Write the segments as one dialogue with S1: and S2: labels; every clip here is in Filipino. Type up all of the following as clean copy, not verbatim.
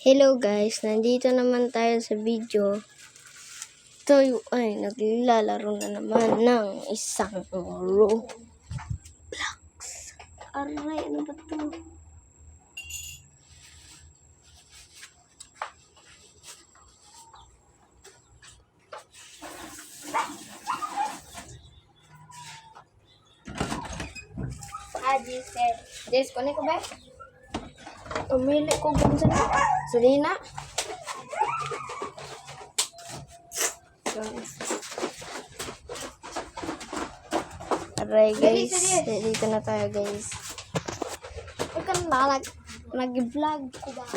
S1: Hello guys, nandito naman tayo sa video. Tayo ay naglalaro na naman ng isang Roblox. Aray, ano ba ito? Jess, kunin ko ba? Umili ko kung saan. Salina. Aray guys, dito na tayo guys. Ikaw na, nag-vlog ko ba?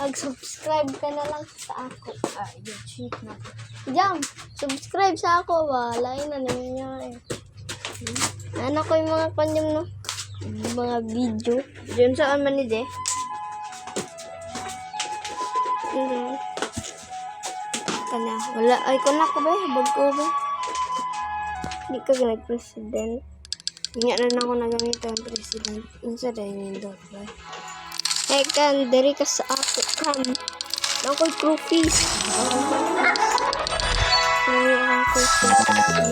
S1: Nag-subscribe ka na lang sa ako. Yung cheat na. Diyan, subscribe sa ako ba? Lain na nangyayari. Ano ko yung mga kanyang no? Mga video. Diyan saan man ni De? Kana. Wala. Ay, kuna ko ba? Bag ko ba? Hindi ka nag-president. Hindi na ako nagamit ang president. Insa dahil nindot ba? Hey, kan. Dari ka sa ako. Kan. Ako'y trophies.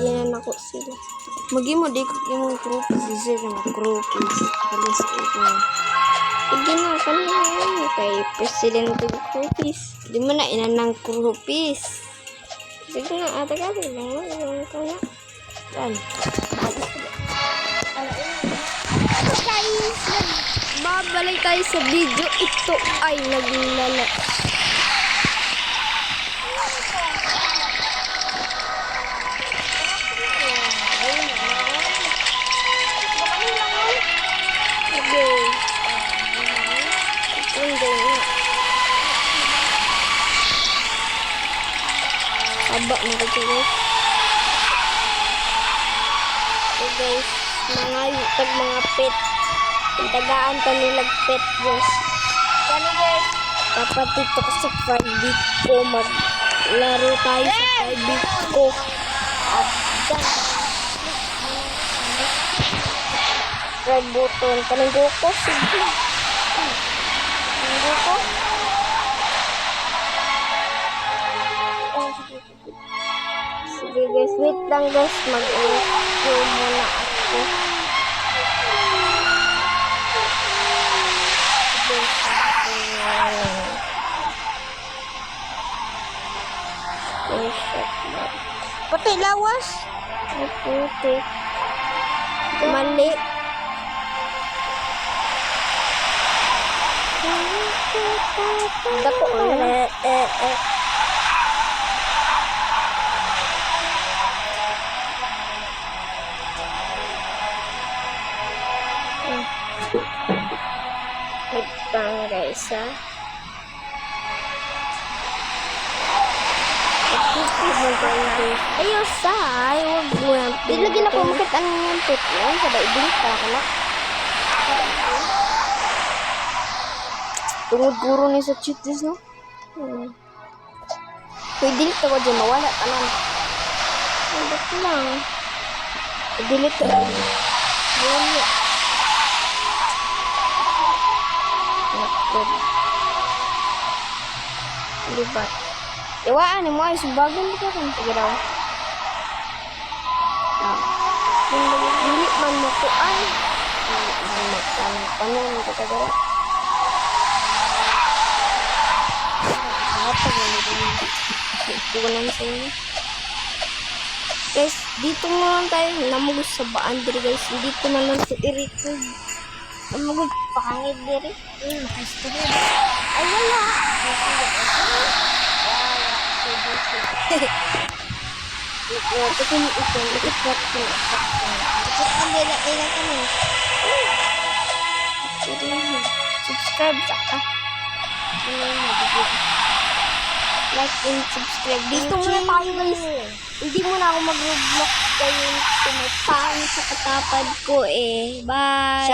S1: Yan ako sila. Magimo di ko imong trophies. Deserve na trophies. Alis ko ito. Hindi na. Kanina kay president ko trophies. Di mo na inanang trophies. Sige nga. Ata ka rin lang. Kaya. Yan. Guys, babalik tayo sa video. Ito ay naglala. Aba na ka guys. So guys, mga pet. Tagaan pa nilag pet guys. Kani guys, dapat dito ko sa private ko maglaro tayo sa private ko. At dyan. Red button. Pananggo ko. Sige. Pananggo ko. Sige guys, wait lang guys, mag-o muna ako. Pati lawas. Puti. Mali. Dako Wait lang guys ha. Ayaw sa huwag mo yan. Dilagyan ako makita ang yung pet yan. Sabay i-delete ka na. Tungod guro ni sa cheaties no? Kung i-delete ako dyan, mawala ka lang. Ba't lang? I-delete ka lang. Yun yan. Libat. Iwaan mo ay subagan ka kan sige daw. Dili man mo ko ay. Panon ka tagara. Apa ni? Tugunan sa inyo. Guys, dito mo lang tayo namugos sa baan diri guys. Dito na lang si Eric. Namugos pangit diri. Ay wala. Subscribe ka. Like and subscribe. Dito muna tayo guys. Hindi muna ako mag-Roblox kayo. Tumapang sa katapad ko eh. Bye.